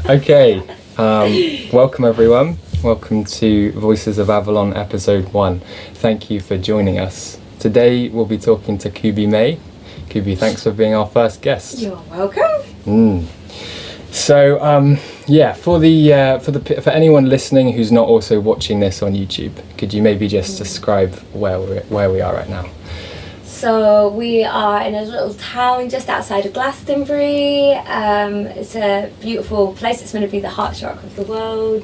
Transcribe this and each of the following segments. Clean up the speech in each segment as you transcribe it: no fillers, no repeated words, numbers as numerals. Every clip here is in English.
Okay, welcome everyone. Welcome to Voices of Avalon episode 1. Thank you for joining us. Today we'll be talking to Kubi May. Kubi, thanks for being our first guest. You're welcome. So, for anyone listening who's not also watching this on YouTube, could you maybe just describe where we are right now? So we are in a little town just outside of Glastonbury. It's a beautiful place. It's meant to be the heart chakra of the world.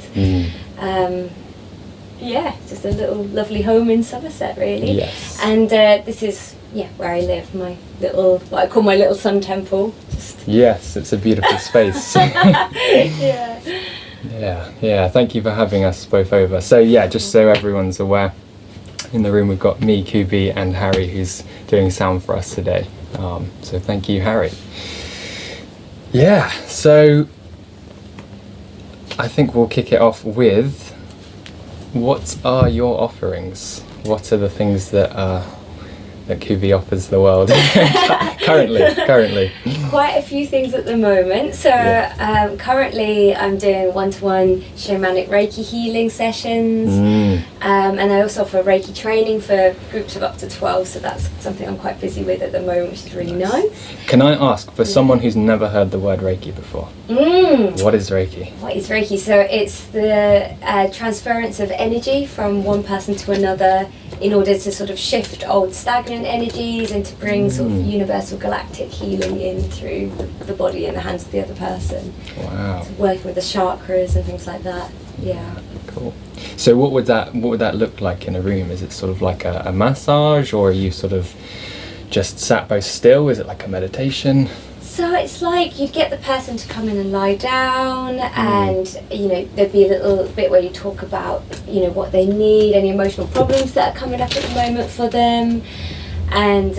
Just a little lovely home in Somerset, really. Yes. And this is where I live. My little, what I call my little sun temple. Yes, it's a beautiful space. Yeah. Thank you for having us both over. So just so everyone's aware, in the room we've got me, Kubi, and Harry, who's doing sound for us today. So thank you, Harry. Yeah, so I think we'll kick it off with, what are your offerings? What are the things that Kubi offers the world currently? Quite a few things at the moment. So currently I'm doing one-to-one Shamanic Reiki healing sessions, and I also offer Reiki training for groups of up to 12, so that's something I'm quite busy with at the moment, which is really nice. Can I ask, for someone who's never heard the word Reiki before, what is Reiki? What is Reiki? So it's the transference of energy from one person to another in order to sort of shift old stagnant energies and to bring sort of universal galactic healing in through the body and the hands of the other person. Wow. So working with the chakras and things like that. Yeah. Cool. So what would that look like in a room? Is it sort of like a massage, or are you sort of just sat both still? Is it like a meditation? So it's like you'd get the person to come in and lie down, and there'd be a little bit where you talk about what they need, any emotional problems that are coming up at the moment for them, and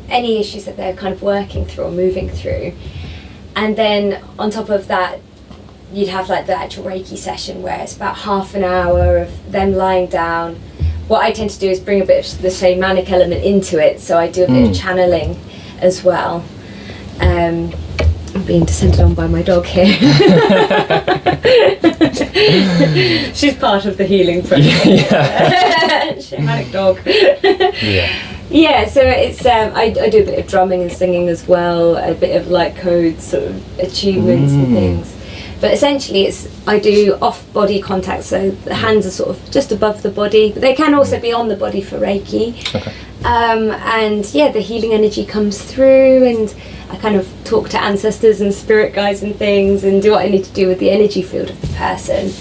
any issues that they're kind of working through or moving through. And then on top of that, you'd have like the actual Reiki session where it's about half an hour of them lying down. What I tend to do is bring a bit of the shamanic element into it, so I do a bit of channeling as well. I'm being descended on by my dog here. She's part of the healing process. Shamanic dog. So it's I do a bit of drumming and singing as well, a bit of light codes, sort of achievements and things. But essentially I do off-body contact, so the hands are sort of just above the body, but they can also be on the body for Reiki. Okay. The healing energy comes through, and I kind of talk to ancestors and spirit guides and things, and do what I need to do with the energy field of the person.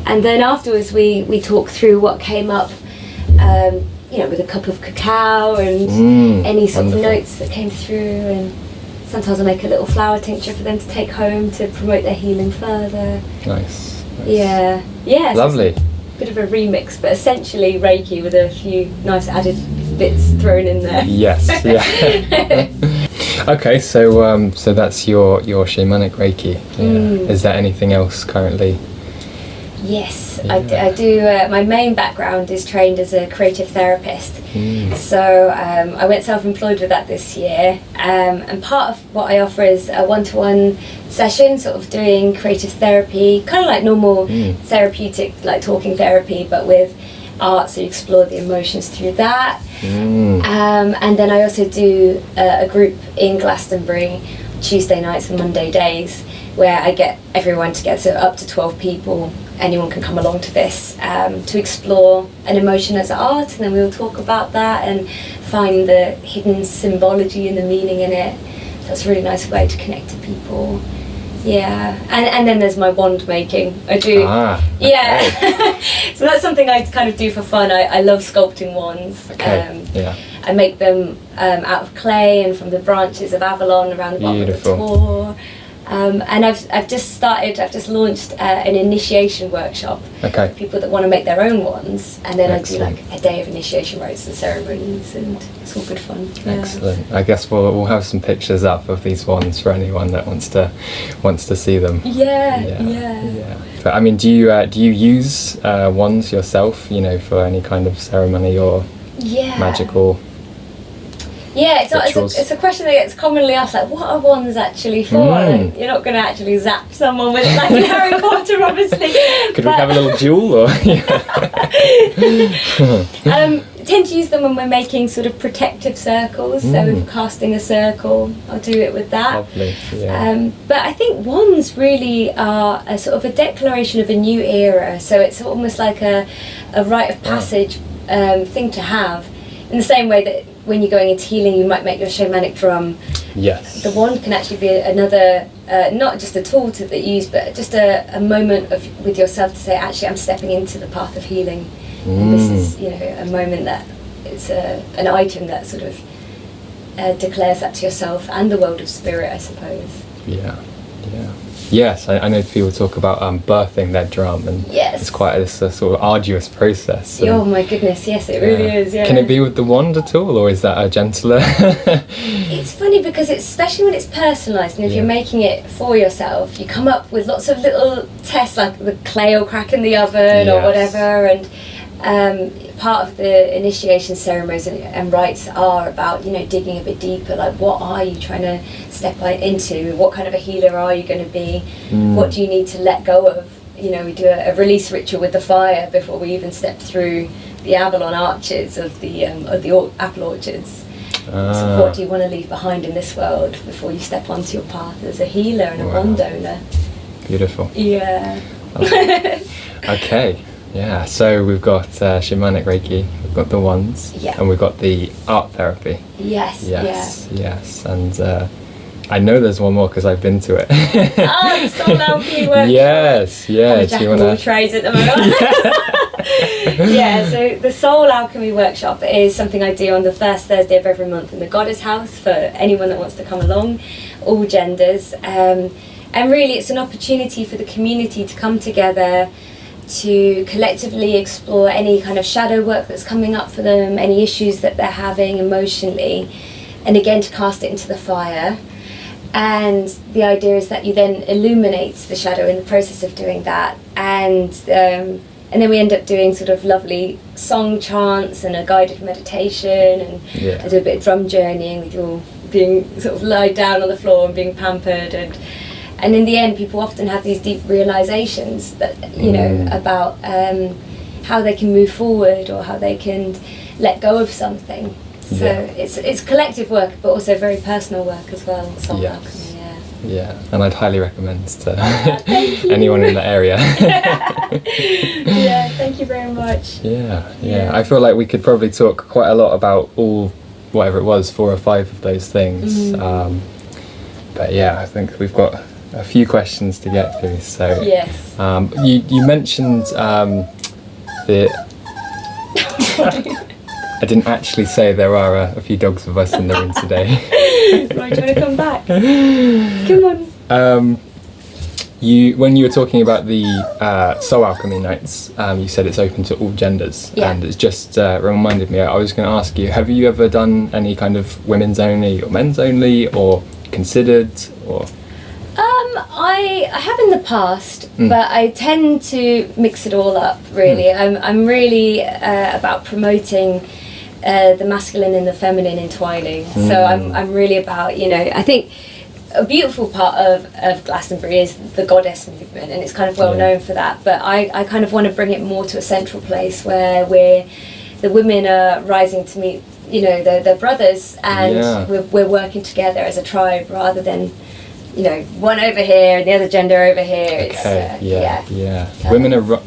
And then afterwards we talk through what came up, with a cup of cacao and any sort of notes that came through, and sometimes I make a little flower tincture for them to take home to promote their healing further. Nice. Yeah. Lovely. So bit of a remix, but essentially Reiki with a few nice added bits thrown in there. Yes. Okay, so that's your shamanic Reiki. Is there anything else currently? Yes, I do. My main background is trained as a creative therapist, so I went self-employed with that this year, and part of what I offer is a one-to-one session, sort of doing creative therapy, kind of like normal therapeutic, like talking therapy, but with art, so you explore the emotions through that. And then I also do a group in Glastonbury, Tuesday nights and Monday days, where I get everyone together, so up to 12 people. Anyone can come along to this to explore an emotion as art, and then we'll talk about that and find the hidden symbology and the meaning in it. That's a really nice way to connect to people. Yeah, and then there's my wand making. I do. So that's something I kind of do for fun. I love sculpting wands. I make them out of clay and from the branches of Avalon around the bottom of the tour. And I've just launched an initiation workshop for people that want to make their own wands, and then I do like a day of initiation rites and ceremonies, and it's all good fun. Excellent. I guess we'll have some pictures up of these wands for anyone that wants to see them. Yeah. But I mean, do you use wands yourself? For any kind of ceremony or magical? Yeah, rituals? it's a question that gets commonly asked, like, what are wands actually for? Like, you're not going to actually zap someone with it, like in Harry Potter, obviously. Could we have a little duel? Or tend to use them when we're making sort of protective circles, so if we're casting a circle, I'll do it with that. Lovely, yeah. But I think wands really are a sort of a declaration of a new era, so it's almost like a rite of passage thing to have, in the same way that when you're going into healing you might make your shamanic drum. Yes. The wand can actually be another, not just a tool to that you use, but just a moment with yourself to say, actually I'm stepping into the path of healing. And this is, you know, a moment that it's an item that sort of declares that to yourself and the world of spirit, I suppose. Yeah. Yes, I know people talk about birthing their drum, and it's quite a sort of arduous process. Oh my goodness, yes, it really is. Yeah. Can it be with the wand at all, or is that a gentler? It's funny because especially when it's personalised, and if you're making it for yourself, you come up with lots of little tests, like the clay will crack in the oven or whatever, and part of the initiation ceremonies and rites are about, you know, digging a bit deeper, like what are you trying to step into, what kind of a healer are you going to be, what do you need to let go of. You know, we do a release ritual with the fire before we even step through the Avalon arches of the apple orchards. So what do you want to leave behind in this world before you step onto your path as a healer and a wand owner? Beautiful. Yeah. Okay. Yeah, so we've got Shamanic Reiki, we've got the wands, and we've got the art therapy. Yes. And I know there's one more because I've been to it. The Soul Alchemy workshop. Yes. Do you want to tries at the moment? So the Soul Alchemy workshop is something I do on the first Thursday of every month in the Goddess House for anyone that wants to come along, all genders. And really, it's an opportunity for the community to come together, to collectively explore any kind of shadow work that's coming up for them, any issues that they're having emotionally, and again to cast it into the fire. And the idea is that you then illuminate the shadow in the process of doing that, and then we end up doing sort of lovely song chants and a guided meditation, and I do a bit of drum journeying with you all being sort of lied down on the floor and being pampered, and in the end, people often have these deep realizations that, you know, about how they can move forward or how they can let go of something. So it's collective work, but also very personal work as well. Soul Alchemy, Yeah, and I'd highly recommend to anyone in the area. Thank you very much. Yeah. I feel like we could probably talk quite a lot about whatever it was, 4 or 5 of those things. But I think we've got a few questions to get through. So you mentioned the I didn't actually say there are a few dogs with us in the room today. Right, do you want to come back? Come on. When you were talking about the Soul Alchemy nights, you said it's open to all genders, and it's just reminded me, I was going to ask you, have you ever done any kind of women's only or men's only, or considered, or? I have in the past, but I tend to mix it all up, really. I'm really about promoting the masculine and the feminine entwining. So I'm really about, you know, I think a beautiful part of Glastonbury is the goddess movement, and it's kind of well known for that, but I kind of want to bring it more to a central place where the women are rising to meet, you know, their brothers, and we're working together as a tribe rather than, you know, one over here and the other gender over here. Women are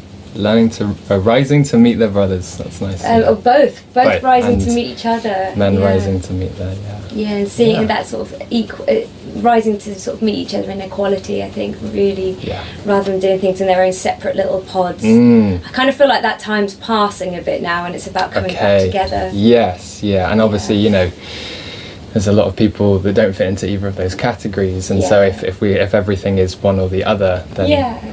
rising to meet their brothers. That's nice. Or both rising to meet each other. Men rising to meet their and seeing that sort of rising to sort of meet each other in equality. I think really, rather than doing things in their own separate little pods. I kind of feel like that time's passing a bit now, and it's about coming back together. And obviously, you know, there's a lot of people that don't fit into either of those categories, and so if everything is one or the other, then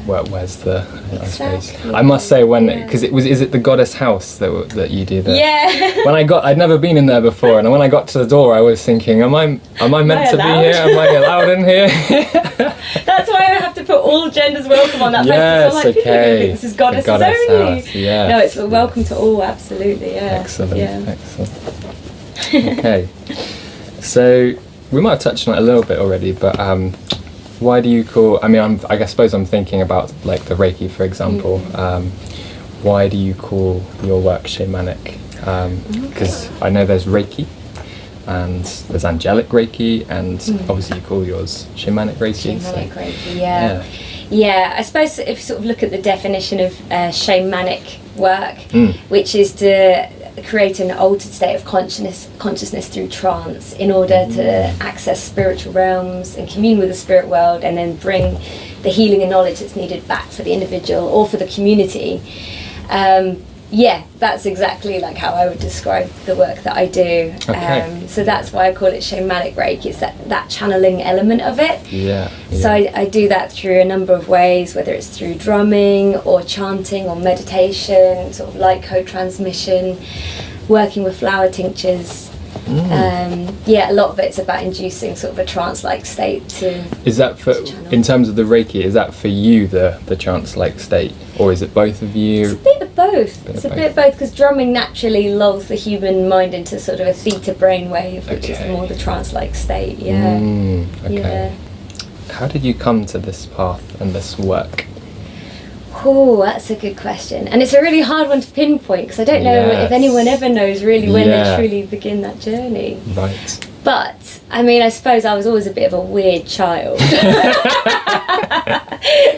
where's the? I suppose I must say, because is it the Goddess House that you do that? When I'd never been in there before, and when I got to the door, I was thinking, am I meant to be here? Am I allowed in here? That's why I have to put all genders welcome on that place. So I'm like, this is Goddess only. House, No, it's welcome to all, absolutely. Excellent. Okay. So we might have touched on it a little bit already, but why do you call? I mean, I suppose I'm thinking about like the Reiki, for example. Why do you call your work shamanic? Because I know there's Reiki, and there's angelic Reiki, and obviously you call yours shamanic Reiki. Reiki, yeah. Yeah, I suppose if you sort of look at the definition of shamanic work, which is to create an altered state of consciousness through trance in order to access spiritual realms and commune with the spirit world, and then bring the healing and knowledge that's needed back for the individual or for the community. Yeah, that's exactly like how I would describe the work that I do. Okay. So that's why I call it shamanic Reiki. It's that channeling element of it. Yeah. So I do that through a number of ways, whether it's through drumming or chanting or meditation, sort of light code transmission, working with flower tinctures. Yeah, a lot of it's about inducing sort of a trance-like state to. Is that for, in terms of the Reiki, is that for you the trance-like state, or is it both of you? It's a bit of both. It's a bit of both, because drumming naturally lulls the human mind into sort of a theta brainwave, which is more the trance-like state. Yeah. Okay. Yeah. How did you come to this path and this work? Oh, that's a good question. And it's a really hard one to pinpoint, because I don't know if anyone ever knows really when they truly begin that journey. Right. But, I mean, I suppose I was always a bit of a weird child.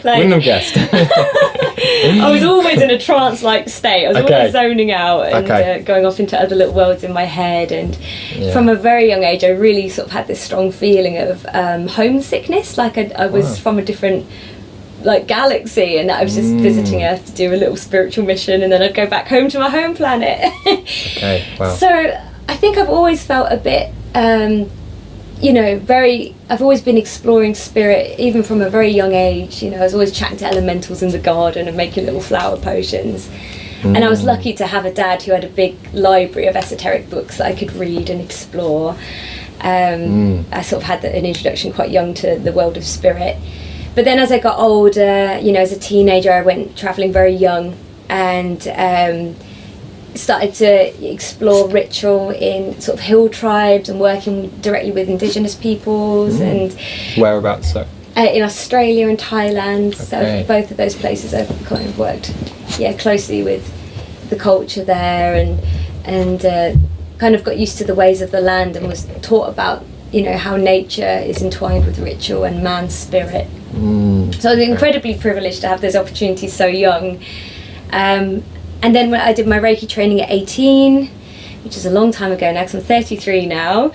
Wouldn't have guessed. I was always in a trance-like state. I was always zoning out and going off into other little worlds in my head. And from a very young age, I really sort of had this strong feeling of homesickness. Like I was from a different galaxy, and I was just visiting Earth to do a little spiritual mission, and then I'd go back home to my home planet. So I think I've always felt a bit I've always been exploring spirit, even from a very young age. I was always chatting to elementals in the garden and making little flower potions. And I was lucky to have a dad who had a big library of esoteric books that I could read and explore. I sort of had an introduction quite young to the world of spirit. But then as I got older, as a teenager, I went travelling very young, and started to explore ritual in sort of hill tribes and working directly with indigenous peoples. And whereabouts so? In Australia and Thailand. So both of those places I've kind of worked closely with the culture there, and kind of got used to the ways of the land, and was taught about how nature is entwined with ritual and man's spirit. So I was incredibly privileged to have those opportunities so young. And then when I did my Reiki training at 18, which is a long time ago now, because I'm 33 now.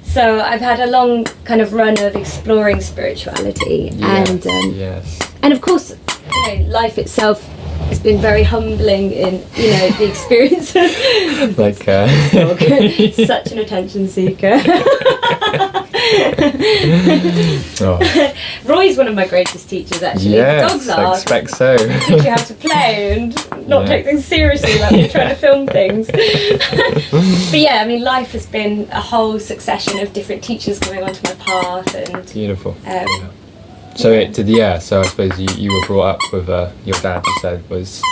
So I've had a long kind of run of exploring spirituality. And of course, life itself has been very humbling in, the experience of such an attention seeker. Roy's one of my greatest teachers, actually. Yes, I expect so. Teach you how to play and not take things seriously, like we're trying to film things. But yeah, I mean, life has been a whole succession of different teachers coming onto my path. And beautiful. So it did, so I suppose you were brought up with your dad, you said, was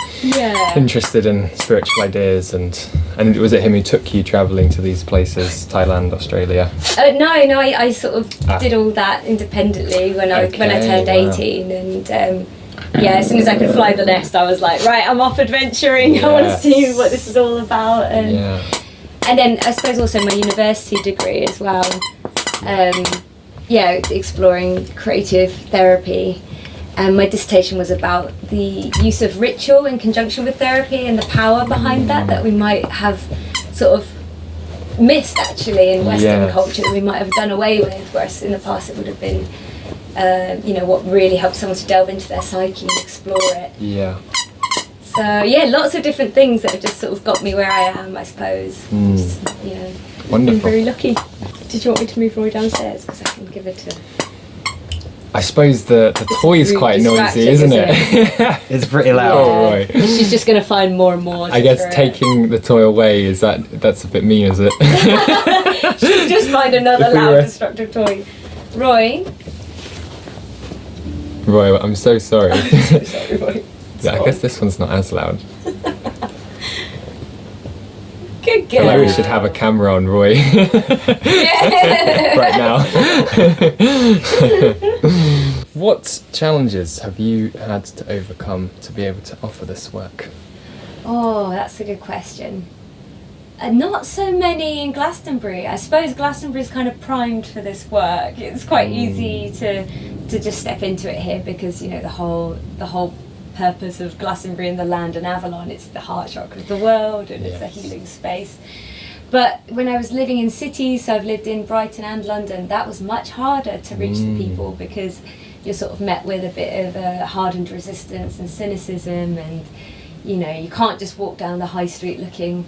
interested in spiritual ideas, and was it him who took you travelling to these places, Thailand, Australia? No, I sort of did all that independently when I turned 18, and as soon as I could fly the nest, I was like, right, I'm off adventuring. I want to see what this is all about. And then I suppose also my university degree as well. Exploring creative therapy, and my dissertation was about the use of ritual in conjunction with therapy and the power behind that we might have sort of missed actually in Western culture, that we might have done away with, whereas in the past it would have been what really helped someone to delve into their psyche and explore it. So lots of different things that have just sort of got me where I am, I suppose. Wonderful. I've been very lucky. Did you want me to move Roy downstairs? Because I can give it a... I suppose the toy is quite noisy, isn't it? It's pretty loud. Oh, Roy. She's just going to find more and more. I guess taking the toy away, that's a bit mean, is it? She'll just find another loud, destructive toy. Roy, I'm so sorry. I'm so sorry, Roy. I guess this one's not as loud. Good I feel like we girl. should have a camera on Roy Yeah. right now. What challenges have you had to overcome to be able to offer this work? Oh, that's a good question. Not so many in Glastonbury. I suppose Glastonbury's kind of primed for this work. It's quite easy to just step into it here because, you know, the whole purpose of Glastonbury and the Land of Avalon, it's the heart chakra of the world and it's a healing space. But when I was living in cities, so I've lived in Brighton and London, that was much harder to reach the people because you're sort of met with a bit of a hardened resistance and cynicism, and you know, you can't just walk down the high street looking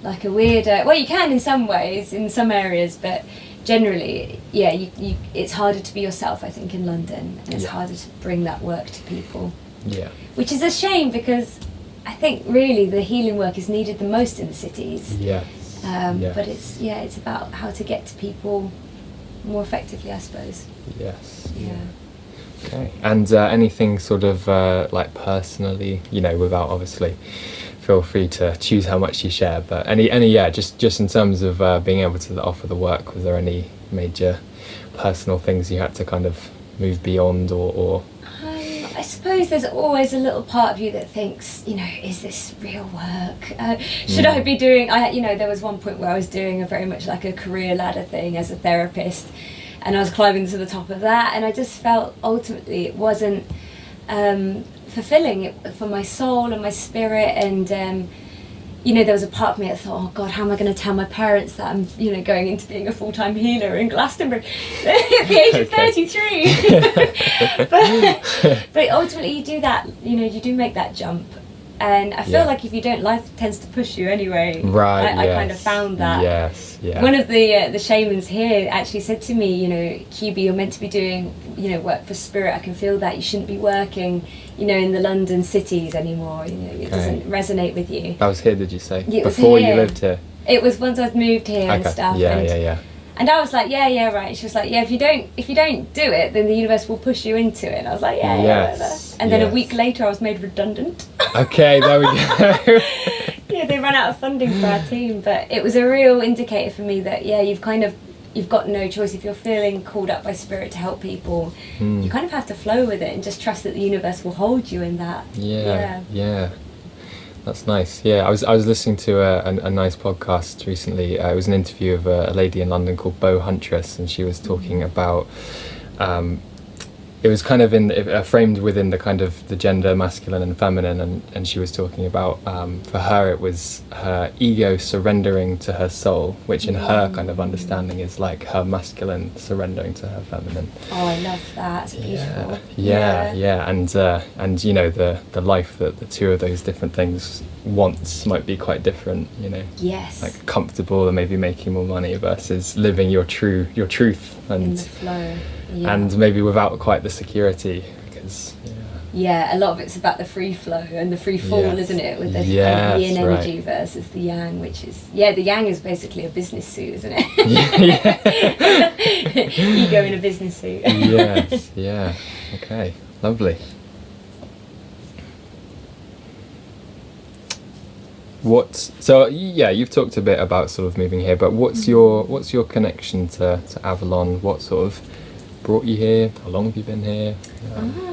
like a weirdo. Well, you can in some ways, in some areas, but generally, yeah, you it's harder to be yourself, I think, in London, and it's harder to bring that work to people. Yeah. Which is a shame because I think really the healing work is needed the most in the cities. Yeah. But it's about how to get to people more effectively, I suppose. Yes. Yeah. Okay. And anything sort of like personally, you know, without obviously, feel free to choose how much you share. But just in terms of being able to offer the work, was there any major personal things you had to kind of move beyond, or? I suppose there's always a little part of you that thinks, you know, is this real work? Should I be doing? There was one point where I was doing a very much like a career ladder thing as a therapist, and I was climbing to the top of that, and I just felt ultimately it wasn't fulfilling for my soul and my spirit, and there was a part of me that thought, oh God, how am I going to tell my parents that I'm, you know, going into being a full-time healer in Glastonbury at the age of 33? but ultimately you do that, you know, you do make that jump. And I feel like if you don't, life tends to push you anyway. Right. I kind of found that. Yes. Yeah. One of the shamans here actually said to me, you know, Kubi, you're meant to be doing, you know, work for spirit. I can feel that. You shouldn't be working, you know, in the London cities anymore. You know, it doesn't resonate with you. That was here, did you say? It was Before here. you lived here? It was once I'd moved here and stuff. Yeah. And I was like, yeah, right. She was like, yeah, if you don't do it, then the universe will push you into it. And I was like, yeah. And then a week later, I was made redundant. Okay, there we go. Yeah, they ran out of funding for our team, but it was a real indicator for me that you've got no choice. If you're feeling called up by spirit to help people, you kind of have to flow with it and just trust that the universe will hold you in that. Yeah. That's nice. Yeah, I was listening to a nice podcast recently. It was an interview of a lady in London called Bo Huntress, and she was talking about. It was kind of framed within the kind of the gender masculine and feminine, and she was talking about for her it was her ego surrendering to her soul, which in her kind of understanding is like her masculine surrendering to her feminine. Oh, I love that. It's beautiful. Yeah. And you know the life that the two of those different things wants might be quite different, you know. Yes. Like comfortable and maybe making more money versus living your truth and in the flow. Yeah. And maybe without quite the security, because a lot of it's about the free flow and the free fall, isn't it? With the kind of yin energy versus the yang, which is the yang is basically a business suit, isn't it? Ego in a business suit. Yes. Yeah. Okay. Lovely. You've talked a bit about sort of moving here, but what's your connection to Avalon? What sort of brought you here? How long have you been here?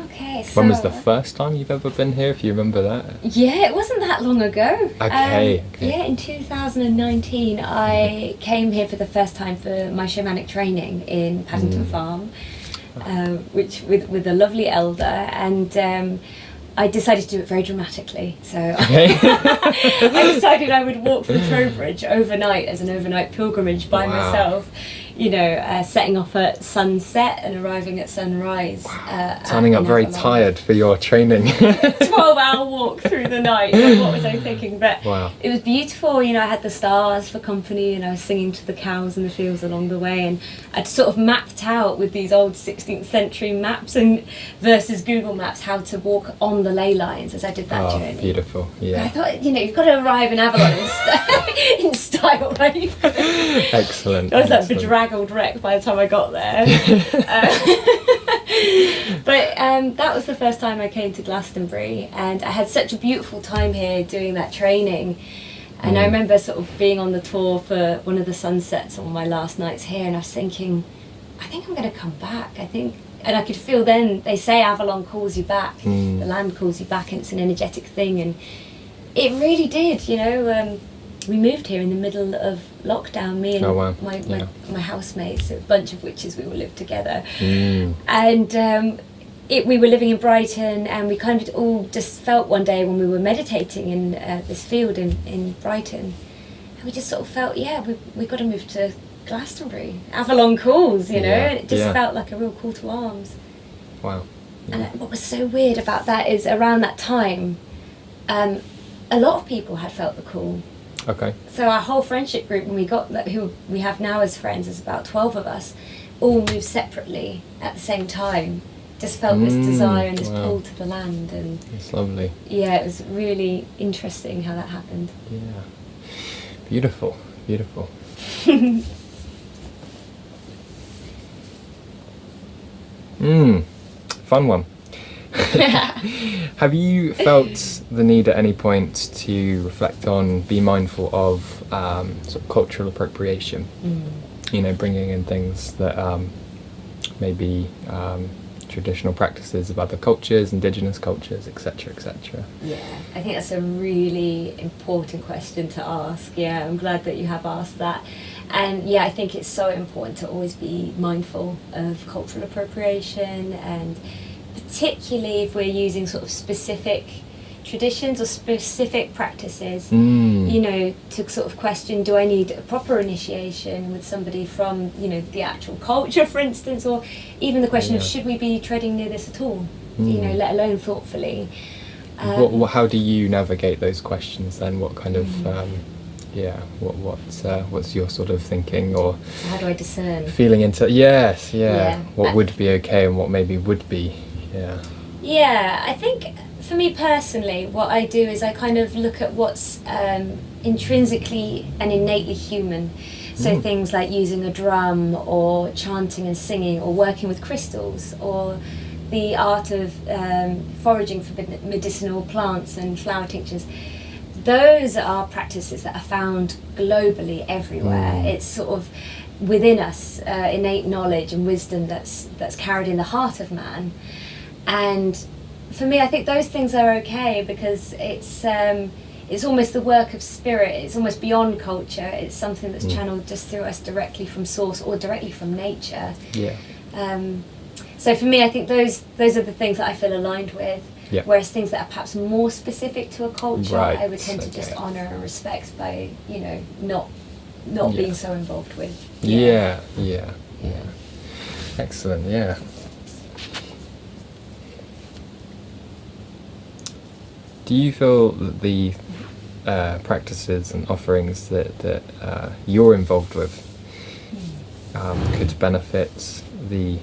Okay. When was the first time you've ever been here, if you remember that? Yeah, it wasn't that long ago. Okay. Yeah, in 2019 I came here for the first time for my shamanic training in Paddington Farm, which with a lovely elder, and I decided to do it very dramatically. So I decided I would walk from Trowbridge overnight as an overnight pilgrimage by myself. You know, setting off at sunset and arriving at sunrise. Sounding up very tired for your training. 12-hour walk through the night. Like, what was I thinking? But it was beautiful. You know, I had the stars for company, and I was singing to the cows in the fields along the way. And I'd sort of mapped out with these old 16th century maps and versus Google Maps how to walk on the ley lines as I did that journey. Beautiful. Yeah. I thought, you know, you've got to arrive in Avalon in style, right? Excellent. I was like bedraggled wreck by the time I got there. But that was the first time I came to Glastonbury, and I had such a beautiful time here doing that training. And I remember sort of being on the tour for one of the sunsets on my last nights here, and I was thinking, I think I'm going to come back. And I could feel then, they say Avalon calls you back, the land calls you back, and it's an energetic thing, and it really did, you know. We moved here in the middle of lockdown, me and my housemates, a bunch of witches, we all lived together. And we were living in Brighton, and we kind of all just felt one day when we were meditating in this field in Brighton, and we just sort of felt, we've got to move to Glastonbury. Avalon calls, you know, and it just felt like a real call to arms. Wow. Yeah. And what was so weird about that is around that time, a lot of people had felt the call. Okay. So our whole friendship group, when we got who we have now as friends, is about 12 of us, all moved separately at the same time. Just felt this desire and this pull to the land, and it's lovely. Yeah, it was really interesting how that happened. Yeah. Beautiful. Fun one. Have you felt the need at any point to reflect on, be mindful of sort of cultural appropriation? You know, bringing in things that maybe traditional practices of other cultures, indigenous cultures, etc., etc. Yeah, I think that's a really important question to ask. Yeah, I'm glad that you have asked that. And yeah, I think it's so important to always be mindful of cultural appropriation, and particularly if we're using sort of specific traditions or specific practices, you know, to sort of question, do I need a proper initiation with somebody from, you know, the actual culture, for instance, or even the question of should we be treading near this at all, you know, let alone thoughtfully. How do you navigate those questions then? What kind of what's your sort of thinking, or so how do I discern feeling into what would be okay and what maybe would be I think for me personally, what I do is I kind of look at what's intrinsically and innately human. So things like using a drum, or chanting and singing, or working with crystals, or the art of foraging for medicinal plants and flower tinctures. Those are practices that are found globally everywhere. It's sort of within us, innate knowledge and wisdom that's carried in the heart of man. And for me, I think those things are okay, because it's almost the work of spirit. It's almost beyond culture. It's something that's channeled just through us directly from source, or directly from nature. So for me, I think those are the things that I feel aligned with. Whereas things that are perhaps more specific to a culture, I would tend to just honour and respect by, you know, not being so involved with. Excellent. Do you feel that the practices and offerings that you're involved with could benefit the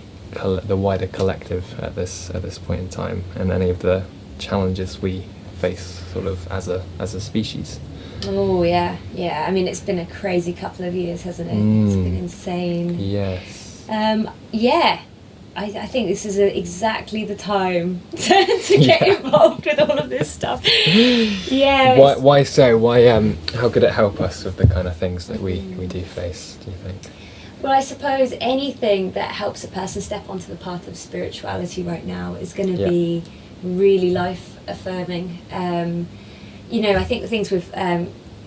wider collective at this point in time, and any of the challenges we face sort of as a species? Oh yeah. I mean, it's been a crazy couple of years, hasn't it? It's been insane. Yes. I think this is exactly the time to get involved with all of this stuff. Why so? Why? How could it help us with the kind of things that we do face, do you think? Well, I suppose anything that helps a person step onto the path of spirituality right now is going to be really life affirming. You know, I think the things with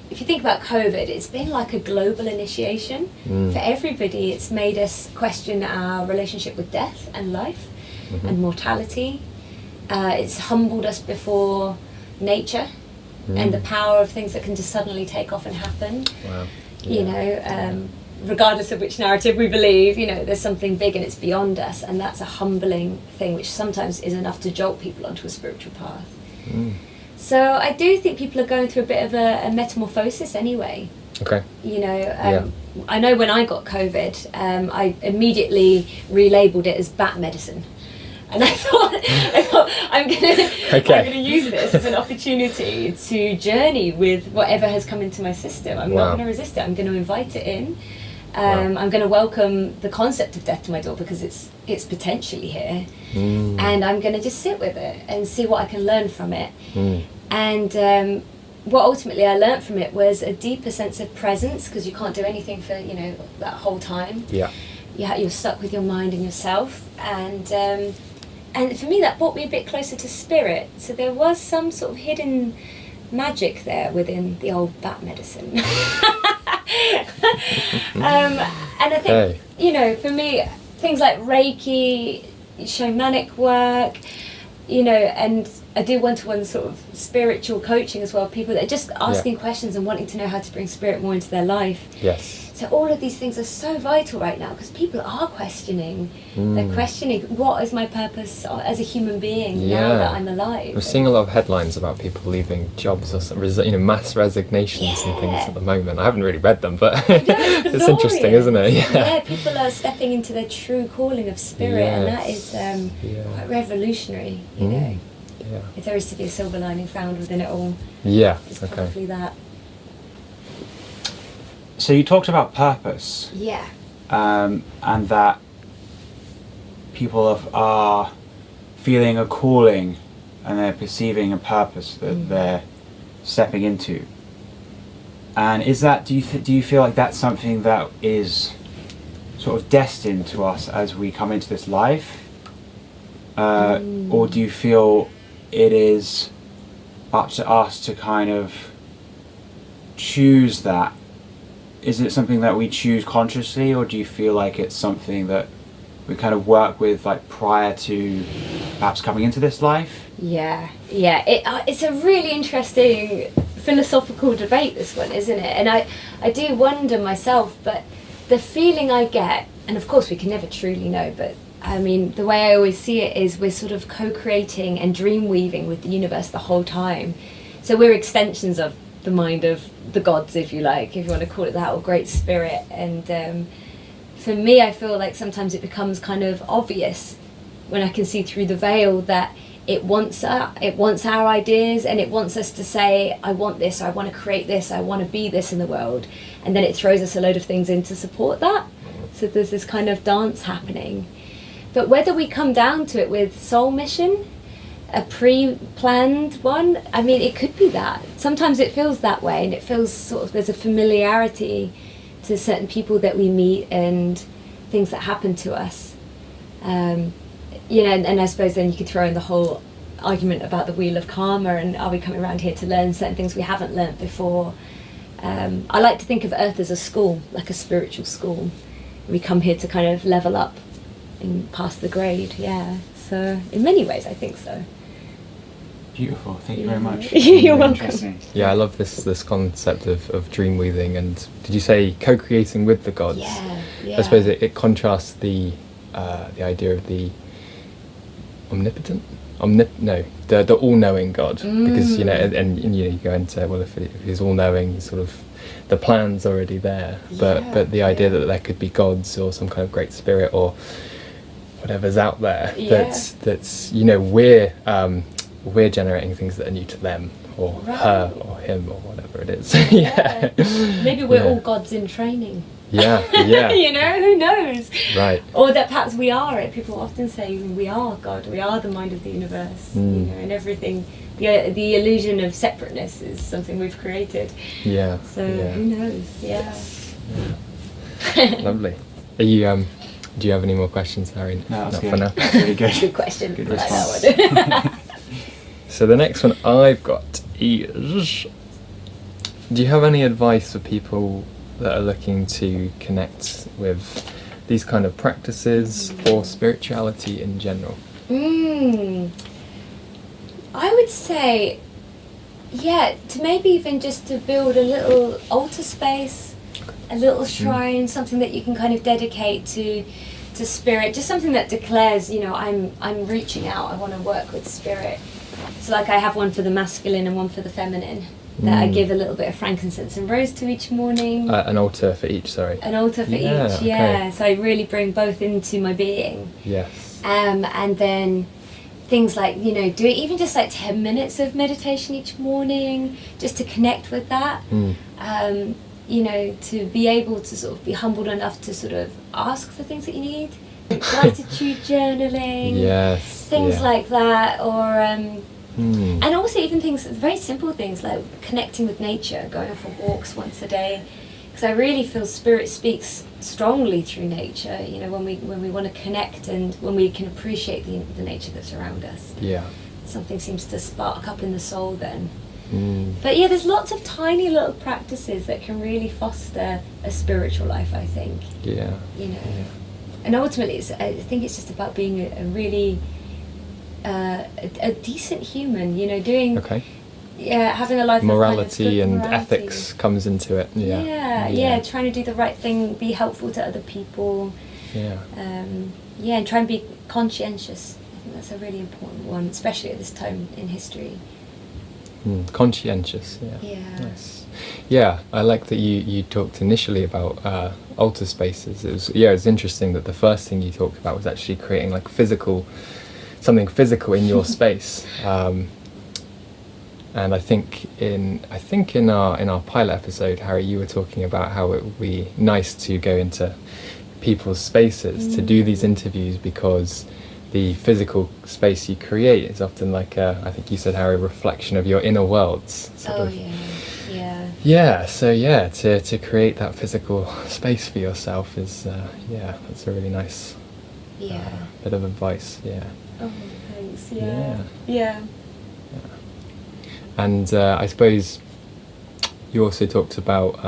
if you think about COVID, it's been like a global initiation for everybody. It's made us question our relationship with death and life and mortality. It's humbled us before nature and the power of things that can just suddenly take off and happen. Wow. You know, regardless of which narrative we believe, you know, there's something big and it's beyond us, and that's a humbling thing, which sometimes is enough to jolt people onto a spiritual path. So I do think people are going through a bit of a metamorphosis anyway. Okay. You know, I know when I got COVID, I immediately relabeled it as bat medicine. And I thought I'm gonna use this as an opportunity to journey with whatever has come into my system. I'm not gonna resist it. I'm gonna invite it in. I'm going to welcome the concept of death to my door, because it's potentially here, and I'm going to just sit with it and see what I can learn from it. And what ultimately I learnt from it was a deeper sense of presence, because you can't do anything for, that whole time. Yeah. You're stuck with your mind and yourself. And for me, that brought me a bit closer to spirit. So there was some sort of hidden magic there within the old bat medicine. And I think, for me, things like Reiki, shamanic work, and I do one-to-one sort of spiritual coaching as well, people that are just asking questions and wanting to know how to bring spirit more into their life. Yes. So all of these things are so vital right now, because people are questioning. They're questioning, what is my purpose as a human being now that I'm alive? We're seeing a lot of headlines about people leaving jobs or some, mass resignations and things at the moment. I haven't really read them, but it's interesting, isn't it? Yeah, people are stepping into their true calling of spirit, and that is quite revolutionary, Yeah. If there is to be a silver lining found within it all, it's probably that. So you talked about purpose. Yeah. And that people are feeling a calling and they're perceiving a purpose that they're stepping into. And is that, do you feel like that's something that is sort of destined to us as we come into this life? Or do you feel it is up to us to kind of choose that? Is it something that we choose consciously, or do you feel like it's something that we kind of work with like prior to perhaps coming into this life? Yeah. It's a really interesting philosophical debate, this one, isn't it? And I do wonder myself, but the feeling I get, and of course we can never truly know, but I mean, the way I always see it is we're sort of co-creating and dream weaving with the universe the whole time. So we're extensions of the mind of the gods, if you like, if you want to call it that, or great spirit. And for me, I feel like sometimes it becomes kind of obvious when I can see through the veil that it wants our ideas, and it wants us to say, I want this, I want to create this, I want to be this in the world, and then it throws us a load of things in to support that. So there's this kind of dance happening. But whether we come down to it with soul mission, a pre-planned one, I mean, it could be that. Sometimes it feels that way, and it feels sort of there's a familiarity to certain people that we meet and things that happen to us. And I suppose then you could throw in the whole argument about the wheel of karma, and are we coming around here to learn certain things we haven't learnt before? I like to think of Earth as a school, like a spiritual school. We come here to kind of level up and pass the grade, So in many ways I think so. Beautiful, thank you very much. You're welcome. Yeah, I love this concept of dream weaving, and did you say co-creating with the gods? Yeah. I suppose it contrasts the idea of the omnipotent, the all-knowing God, because and you go into, well, if he's all-knowing, sort of the plan's already there, but the idea that there could be gods or some kind of great spirit or whatever's out there that's we're generating things that are new to them, or her or him, or whatever it is. Maybe we're all gods in training. Yeah. Who knows? Right. Or that perhaps we are it. People often say we are God, we are the mind of the universe, and everything. The illusion of separateness is something we've created. Yeah. So who knows? Yeah. Lovely. Are you do you have any more questions, Harry? No, that's Not for now. Really good. Good question. Good I like response. that one. So the next one I've got is, do you have any advice for people that are looking to connect with these kind of practices or spirituality in general? I would say, to maybe even just to build a little altar space, a little shrine, something that you can kind of dedicate to spirit, just something that declares, I'm reaching out, I want to work with spirit. So like I have one for the masculine and one for the feminine, that I give a little bit of frankincense and rose to each morning. An altar for each, sorry. An altar for each, okay. So I really bring both into my being. Yes. And then things like, do it even just like 10 minutes of meditation each morning, just to connect with that. To be able to sort of be humbled enough to sort of ask for things that you need. Gratitude journaling. Yes. Things like that, or And also even things, very simple things like connecting with nature, going for walks once a day. Because I really feel spirit speaks strongly through nature, you know, when we want to connect and when we can appreciate the nature that's around us. Yeah. Something seems to spark up in the soul then. But yeah, there's lots of tiny little practices that can really foster a spiritual life, I think. Yeah. You know. And ultimately, I think it's just about being a really a decent human, you know, doing... Okay. Yeah, having a life morality of and morality. ethics comes into it. Yeah, trying to do the right thing, be helpful to other people. Yeah. And try and be conscientious. I think that's a really important one, especially at this time in history. Conscientious. Yeah. Nice. Yeah, I like that you talked initially about altar spaces. It's interesting that the first thing you talked about was actually creating like something physical in your space. And I think in our pilot episode, Harry, you were talking about how it would be nice to go into people's spaces to do these interviews, because the physical space you create is often like I think you said, Harry, a reflection of your inner worlds. Yeah. So to create that physical space for yourself is that's a really nice bit of advice. Yeah. Oh, thanks. Yeah. And I suppose you also talked about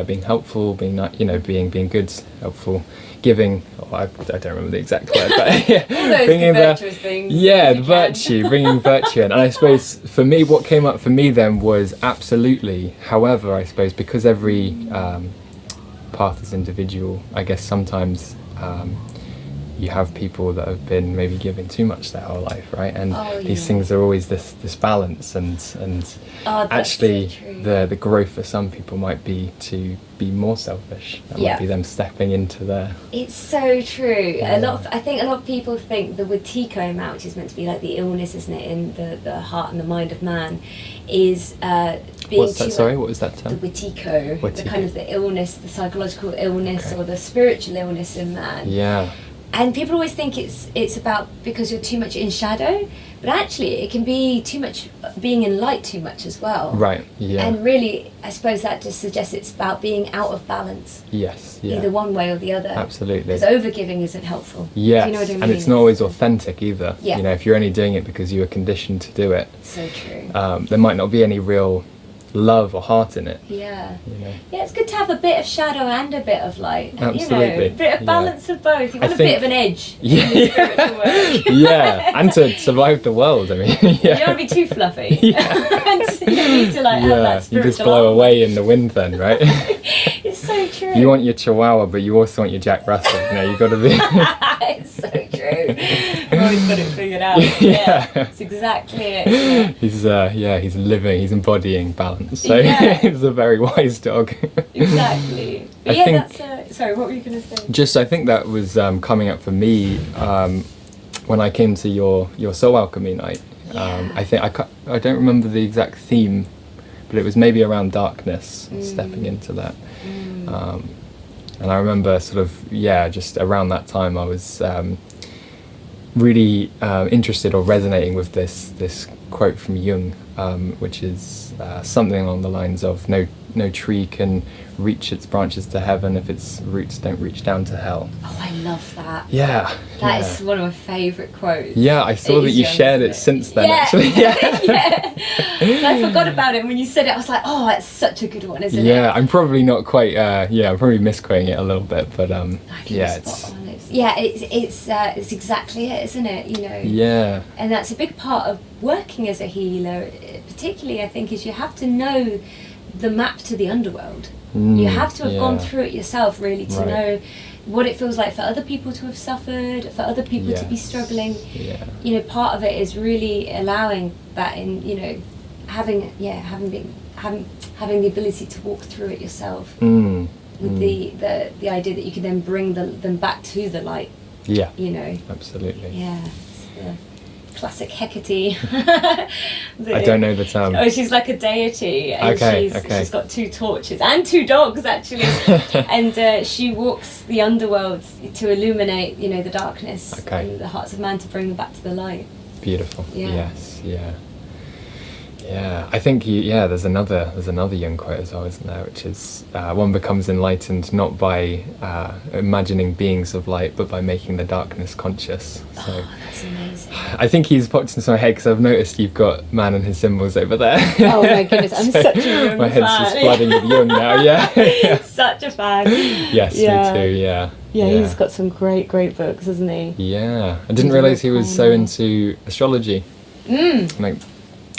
being helpful, being being good, helpful, giving. I don't remember the exact word, but all those bringing virtuous things. Yeah, the virtue, bringing virtue in. And I suppose for me, what came up for me then was absolutely. However, I suppose because every path is individual, I guess sometimes. You have people that have been maybe giving too much their whole life, right? And these things are always this balance, and actually so the growth for some people might be to be more selfish. That might be them stepping into their... It's so true. I think a lot of people think the Wetiko amount, which is meant to be like the illness, isn't it, in the heart and the mind of man, is being What's that? Sorry, what was that term? The Wetiko, the kind of the illness, the psychological illness or the spiritual illness in man. Yeah. And people always think it's about because you're too much in shadow, but actually it can be too much, being in light too much as well. Right, yeah. And really, I suppose that just suggests it's about being out of balance. Yes, yeah. Either one way or the other. Absolutely. Because overgiving isn't helpful. Yes, you know what I mean? And it's not always authentic either. Yeah. You know, if you're only doing it because you were conditioned to do it. So true. There might not be any real love or heart in it. Yeah. You know? Yeah, it's good to have a bit of shadow and a bit of light. Absolutely. You know, a bit of balance of both. You want a bit of an edge. Yeah. In spiritual work. Yeah, and to survive the world, I mean. Yeah. You don't want to be too fluffy. Yeah. And you don't need to have that spiritual you just blow armor. away in the wind then, right? It's so true. You want your Chihuahua, but you also want your Jack Russell. You know, you've got to be... It's so true. I've always got it figured out. Yeah. It's exactly it. He's he's embodying balance. So Yeah. he's a very wise dog. Exactly. But I think, that's sorry, what were you going to say? I think that was coming up for me when I came to your Soul Alchemy night. I think I don't remember the exact theme, but it was maybe around darkness, stepping into that. And I remember just around that time I was really interested or resonating with this quote from Jung, which is something along the lines of no tree can reach its branches to heaven if its roots don't reach down to hell. Oh, I love that. Yeah. That is one of my favourite quotes. Yeah, I saw that you shared it since then, actually. Yeah. I forgot about it when you said it. I was like, oh, that's such a good one, isn't it? Yeah, I'm probably not quite. I'm probably misquoting it a little bit, but it's exactly it, isn't it? You know. Yeah. And that's a big part of working as a healer, particularly I think, is you have to know the map to the underworld. You have to have gone through it yourself, really, to know what it feels like for other people to have suffered, for other people to be struggling. Yeah. You know, part of it is really allowing that, in, you know, having the ability to walk through it yourself. With the idea that you can then bring them back to the light. Yeah. You know. Absolutely. Yeah. It's the classic Hecate. I don't know the term. Oh, she's like a deity, and she's got 2 torches and 2 dogs actually, and she walks the underworld to illuminate, you know, the darkness in the hearts of man, to bring them back to the light. Beautiful. Yeah. Yes. Yeah. Yeah, I think there's another Jung quote as well, isn't there? Which is, one becomes enlightened not by imagining beings of light, but by making the darkness conscious. So Oh, that's amazing. I think he's popped into my head because I've noticed you've got man and his symbols over there. Oh my goodness, I'm such a Jung my head's fan. just flooding with Jung now. Yeah. Such a fan. Yes, Yeah. me too. Yeah. Yeah, he's got some great books, hasn't he? Yeah, I didn't realise he was so into astrology. Like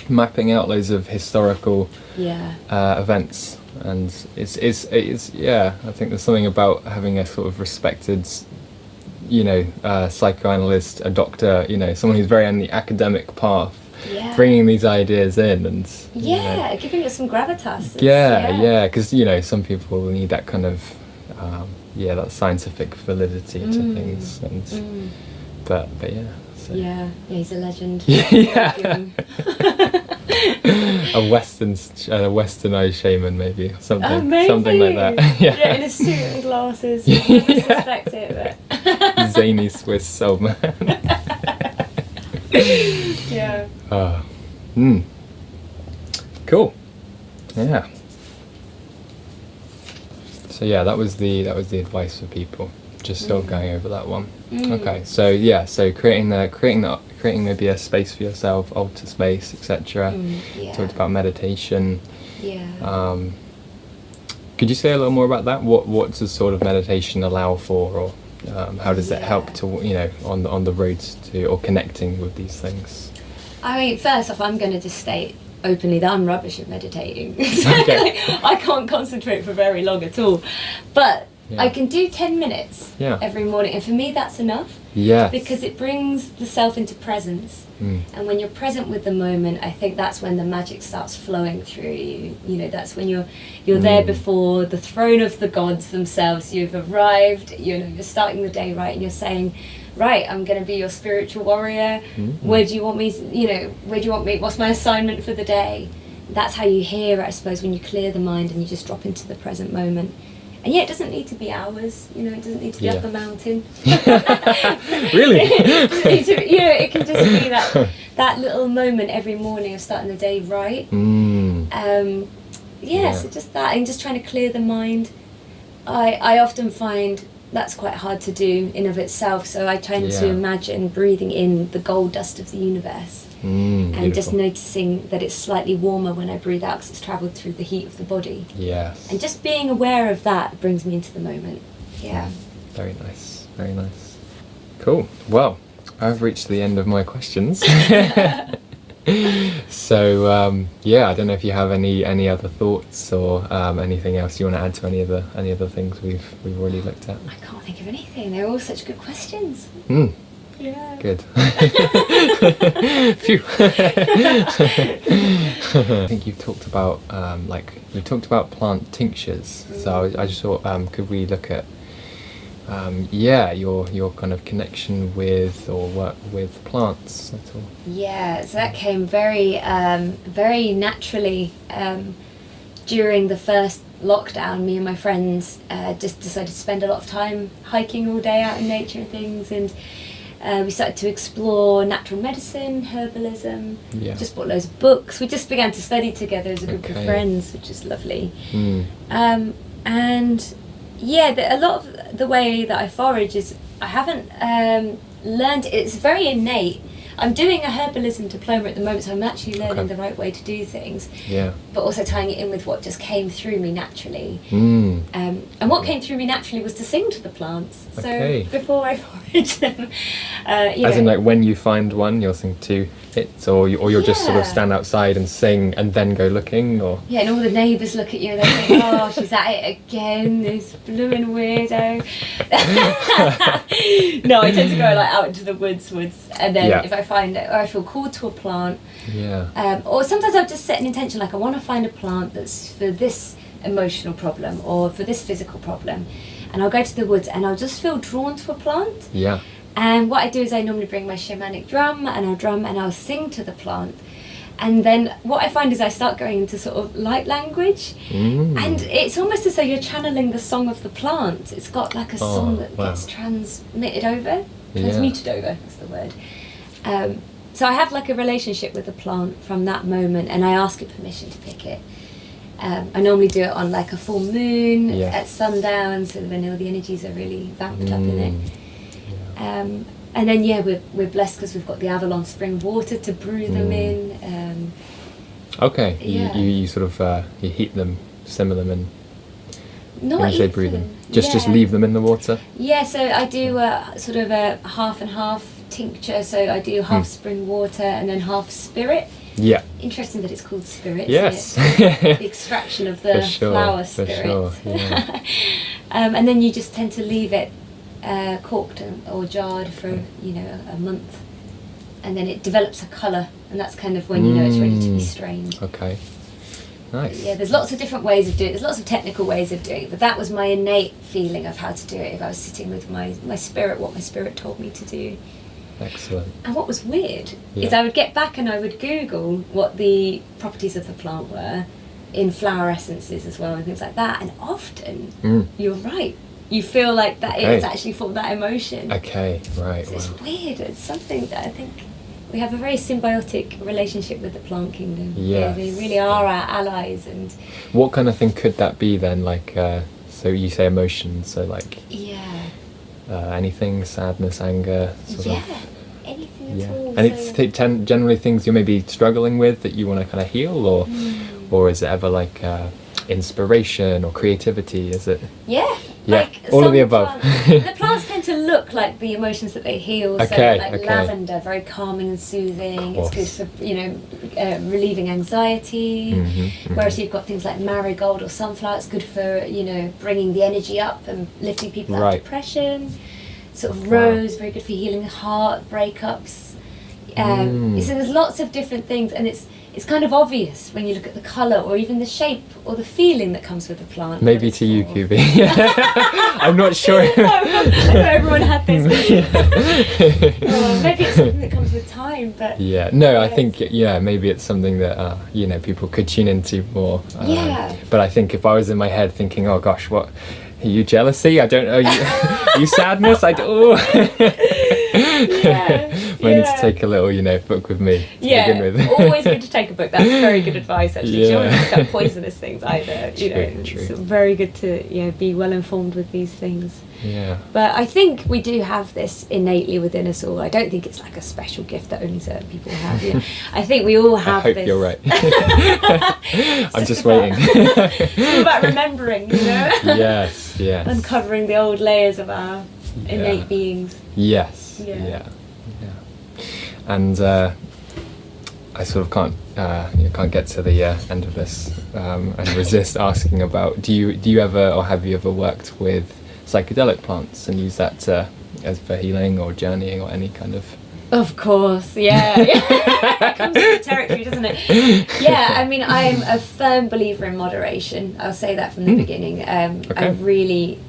mapping out loads of historical events, and it's yeah. I think there's something about having a sort of respected, psychoanalyst, a doctor, someone who's very on the academic path, bringing these ideas in and giving it some gravitas. Because some people need that kind of that scientific validity to things, and but yeah. So. Yeah, he's a legend. Yeah. A westernized shaman, maybe, something like that. Yeah, in a suit and glasses. You never suspect it, but zany Swiss soul man. Yeah. Cool. Yeah. So yeah, that was the advice for people. Just still going over that one. Okay, so creating maybe a space for yourself, alter space, etc. Talked about meditation. Yeah. Could you say a little more about that? What does sort of meditation allow for, or how does it help to on the road to or connecting with these things? I mean, first off, I'm going to just state openly that I'm rubbish at meditating. Okay. I can't concentrate for very long at all, but I can do 10 minutes every morning, and for me that's enough. Yeah. Because it brings the self into presence, and when you're present with the moment, I think that's when the magic starts flowing through you. That's when you're there before the throne of the gods themselves. You've arrived. You're starting the day right, and you're saying, right, I'm going to be your spiritual warrior. Where do you want me? Where do you want me? What's my assignment for the day? That's how you hear it, I suppose, when you clear the mind and you just drop into the present moment. And it doesn't need to be hours, it doesn't need to be up a mountain. Really? It doesn't need to, it can just be that little moment every morning of starting the day right. So just that, and just trying to clear the mind. I often find that's quite hard to do in of itself, so I tend to imagine breathing in the gold dust of the universe. And beautiful. Just noticing that it's slightly warmer when I breathe out because it's travelled through the heat of the body. Yes. And just being aware of that brings me into the moment. Yeah. Very nice. Very nice. Cool. Well, I've reached the end of my questions. So I don't know if you have any other thoughts or anything else you want to add to any other things we've already looked at. I can't think of anything. They're all such good questions. Yeah. Good. Phew. I think you've talked about plant tinctures. So I just thought, could we look at your kind of connection with or work with plants at all? Yeah, so that came very naturally during the first lockdown. Me and my friends just decided to spend a lot of time hiking all day out in nature and things, and we started to explore natural medicine, herbalism, just bought loads of books. We just began to study together as a group of friends, which is lovely. A lot of the way that I forage is, I haven't learned, it's very innate. I'm doing a herbalism diploma at the moment, so I'm actually learning the right way to do things. Yeah. But also tying it in with what just came through me naturally. And what came through me naturally was to sing to the plants. So before I forage them, as in, like, when you find one, you'll sing to it, or you'll just sort of stand outside and sing and then go looking, or and all the neighbours look at you and they think, oh, she's at it again, this blooming weirdo. No, I tend to go out into the woods, and then if I find it, or I feel called to a plant, or sometimes I'll just set an intention, like I want to find a plant that's for this emotional problem or for this physical problem, and I'll go to the woods and I'll just feel drawn to a plant. And what I do is I normally bring my shamanic drum, and I'll drum and I'll sing to the plant. And then what I find is I start going into sort of light language, and it's almost as though you're channeling the song of the plant. It's got like a song that gets transmitted over, that's the word. so I have like a relationship with the plant from that moment, and I ask it permission to pick it. I normally do it on like a full moon at sundown, so when all the energies are really vamped up in it. And then we're blessed because we've got the Avalon spring water to brew them in. Okay, you sort of you heat them, simmer them, and not when you say brew them, just leave them in the water. Yeah, so I do sort of a half and half tincture. So I do half spring water and then half spirit. Yeah. Interesting that it's called spirit. Yes. The extraction of the flower spirit. For sure. Yeah. And then you just tend to leave it corked or jarred for a month, and then it develops a colour, and that's kind of when you know it's ready to be strained. Okay. Nice. Yeah, there's lots of different ways of doing it. There's lots of technical ways of doing it, but that was my innate feeling of how to do it. If I was sitting with my spirit, what my spirit told me to do. Excellent. And what was weird is I would get back and I would Google what the properties of the plant were in flower essences as well and things like that. And often, you're right. You feel like that it's actually for that emotion. Okay, right. So it's weird. It's something that I think we have a very symbiotic relationship with the plant kingdom. Yes. Yeah, they really are our allies. And what kind of thing could that be then? Like, so you say emotions, so like anything, sadness, anger, sort of. Anything at all. And it's generally things you're maybe struggling with that you want to kind of heal, or is it ever like inspiration or creativity? Is it? Yeah. Like all of the above. The plants tend to look like the emotions that they heal. Okay, so like lavender, very calming and soothing. It's good for relieving anxiety. Whereas you've got things like marigold or sunflower, it's good for bringing the energy up and lifting people out of depression. Sort of rose, very good for healing heart breakups. So there's lots of different things, and it's kind of obvious when you look at the colour or even the shape or the feeling that comes with the plant. Maybe to you, Kubi. I'm not sure. I thought everyone had this. Maybe it's something that comes with time, but I think maybe it's something that people could tune into more. But I think if I was in my head thinking, oh gosh, what are you, jealousy? I don't know. You sadness? I do. Might need to take a little, book with me to begin with. Always good to take a book. That's very good advice, actually. You don't want to pick up poisonous things either. True. It's very good to be well informed with these things. Yeah. But I think we do have this innately within us all. I don't think it's like a special gift that only certain people have. I think we all have I hope this. you're right. I'm just waiting. It's all about remembering, Yes. Uncovering the old layers of our innate beings. Yes. Yeah. And I sort of can't get to the end of this and resist asking about. Do you ever, or have you ever worked with psychedelic plants and use that as for healing or journeying or any kind of? Of course, it comes with the territory, doesn't it? I mean, I'm a firm believer in moderation. I'll say that from the beginning. I really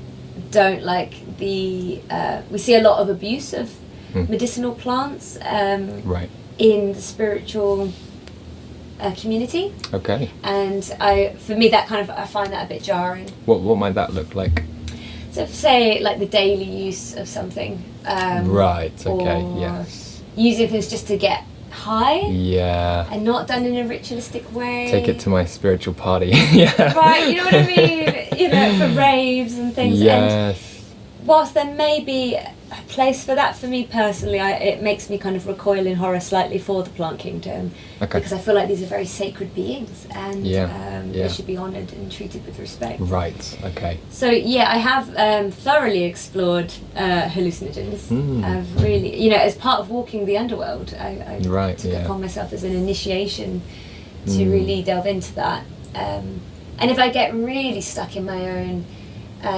don't like we see a lot of abuse of medicinal plants in the spiritual community. Okay. And for me, that I find that a bit jarring. What might that look like? So say like the daily use of something. Using things just to get high. Yeah. And not done in a ritualistic way. Take it to my spiritual party. Right, you know what I mean? For raves and things. Yes. And whilst there may be a place for that, for me personally, it makes me kind of recoil in horror slightly for the plant kingdom. Okay. Because I feel like these are very sacred beings, and they should be honoured and treated with respect. Right, okay. So I have thoroughly explored hallucinogens. I've really, as part of walking the underworld, I took it upon myself as an initiation to really delve into that. And if I get really stuck in my own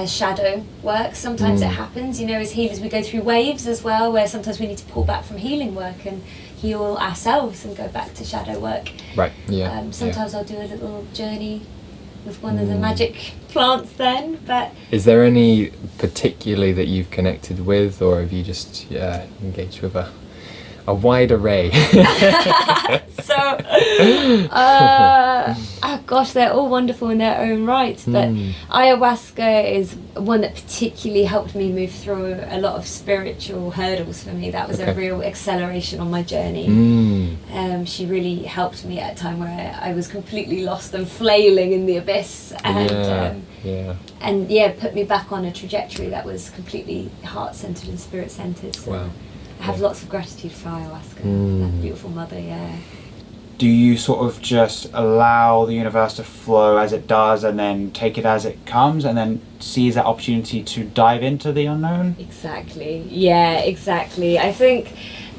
shadow work, sometimes it happens, as healers we go through waves as well, where sometimes we need to pull back from healing work and heal ourselves and go back to shadow work. Right, sometimes I'll do a little journey with one of the magic plants then, but... Is there any particularly that you've connected with, or have you just engaged with a a wide array. So, oh gosh, they're all wonderful in their own rights, but ayahuasca is one that particularly helped me move through a lot of spiritual hurdles for me. That was a real acceleration on my journey. She really helped me at a time where I was completely lost and flailing in the abyss, and put me back on a trajectory that was completely heart-centered and spirit-centered. So Wow. I have lots of gratitude for ayahuasca, that beautiful mother, Do you sort of just allow the universe to flow as it does and then take it as it comes and then seize that opportunity to dive into the unknown? Exactly. Yeah, exactly. I think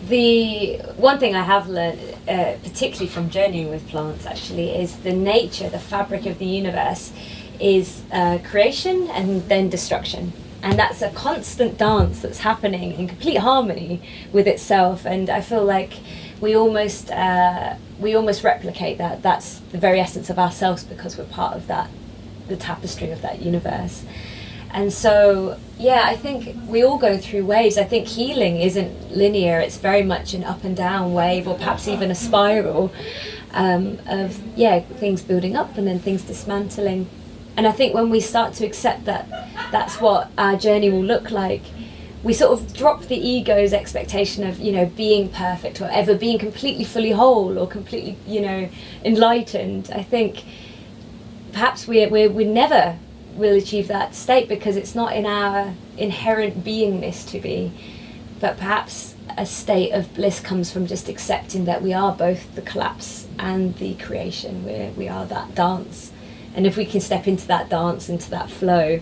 the one thing I have learned, particularly from journeying with plants actually, is the nature, the fabric of the universe is creation and then destruction. And that's a constant dance that's happening in complete harmony with itself. And I feel like we almost replicate that. That's the very essence of ourselves, because we're part of that, the tapestry of that universe. And so, yeah, I think we all go through waves. I think healing isn't linear. It's very much an up and down wave, or perhaps even a spiral of things building up and then things dismantling. And I think when we start to accept that that's what our journey will look like, we sort of drop the ego's expectation of, being perfect or ever being completely fully whole or completely, enlightened. I think perhaps we never will achieve that state because it's not in our inherent beingness to be. But perhaps a state of bliss comes from just accepting that we are both the collapse and the creation. We are that dance. And if we can step into that dance, into that flow,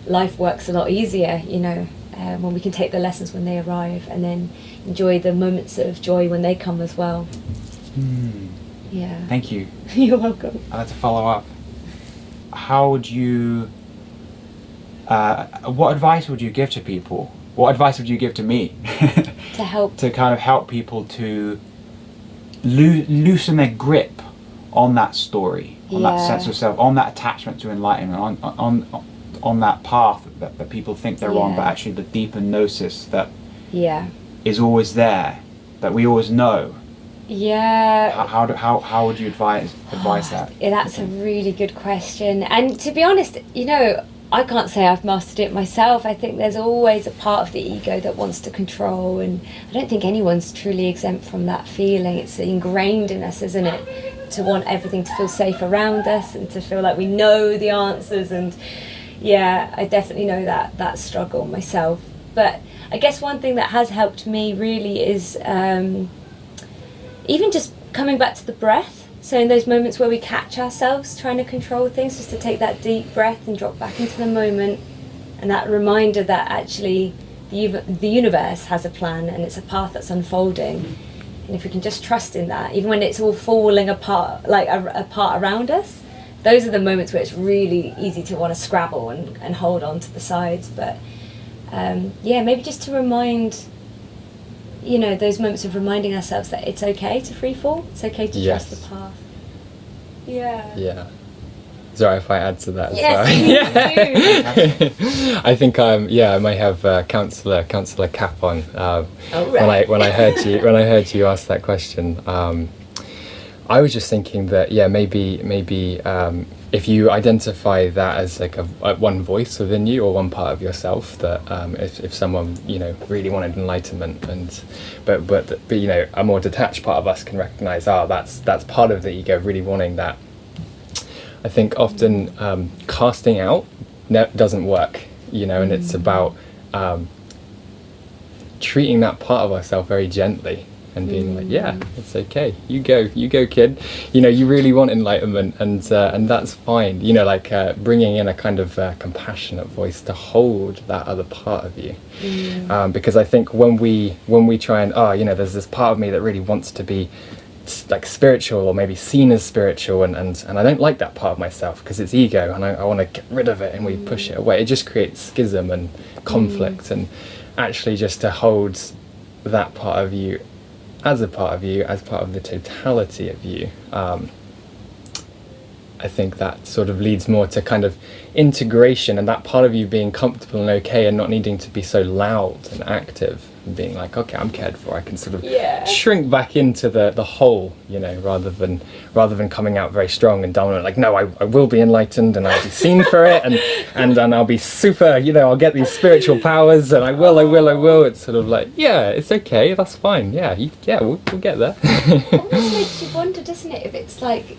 life works a lot easier, when we can take the lessons when they arrive and then enjoy the moments of joy when they come as well. Yeah. Thank you. You're welcome. I'd like to follow up. How would you, what advice would you give to people? What advice would you give to me? To help. To kind of help people to loosen their grip on that story, on that sense of self, on that attachment to enlightenment, on that path that people think they're on, but actually the deeper gnosis that is always there, that we always know. Yeah. How would you advise that? That's a really good question. And to be honest, I can't say I've mastered it myself. I think there's always a part of the ego that wants to control, and I don't think anyone's truly exempt from that feeling. It's ingrained in us, isn't it? To want everything to feel safe around us and to feel like we know the answers. And yeah, I definitely know that struggle myself. But I guess one thing that has helped me really is even just coming back to the breath. So in those moments where we catch ourselves trying to control things, just to take that deep breath and drop back into the moment, and that reminder that actually the universe has a plan and it's a path that's unfolding. And if we can just trust in that, even when it's all falling apart, like apart around us, those are the moments where it's really easy to want to scrabble and hold on to the sides. But maybe just to remind, those moments of reminding ourselves that it's okay to free fall, it's okay to trust the path. Yeah. Sorry if I add to that as well. Do. I think I might have counsellor cap on. Right. When I heard you ask that question, I was just thinking that maybe if you identify that as like a one voice within you or one part of yourself, that if someone really wanted enlightenment, but a more detached part of us can recognize that's part of the ego really wanting that. I think often casting out doesn't work, and it's about treating that part of ourselves very gently and being like, it's okay, you go kid, you really want enlightenment, and that's fine, bringing in a kind of compassionate voice to hold that other part of you, because I think when we try and there's this part of me that really wants to be like spiritual or maybe seen as spiritual, and I don't like that part of myself because it's ego and I want to get rid of it, and we push it away. It just creates schism and conflict, and actually just to hold that part of you as a part of you, as part of the totality of you, I think that sort of leads more to kind of integration, and that part of you being comfortable and okay and not needing to be so loud and active, and being like, okay, I'm cared for. I can sort of Yeah. shrink back into the whole, you know, rather than coming out very strong and dominant, like, no, I will be enlightened and I'll be seen for it, and I'll be super, you know, I'll get these spiritual powers and I will. It's sort of like, yeah, it's okay, that's fine. Yeah, we'll get there. It almost makes you wonder, doesn't it, if it's like,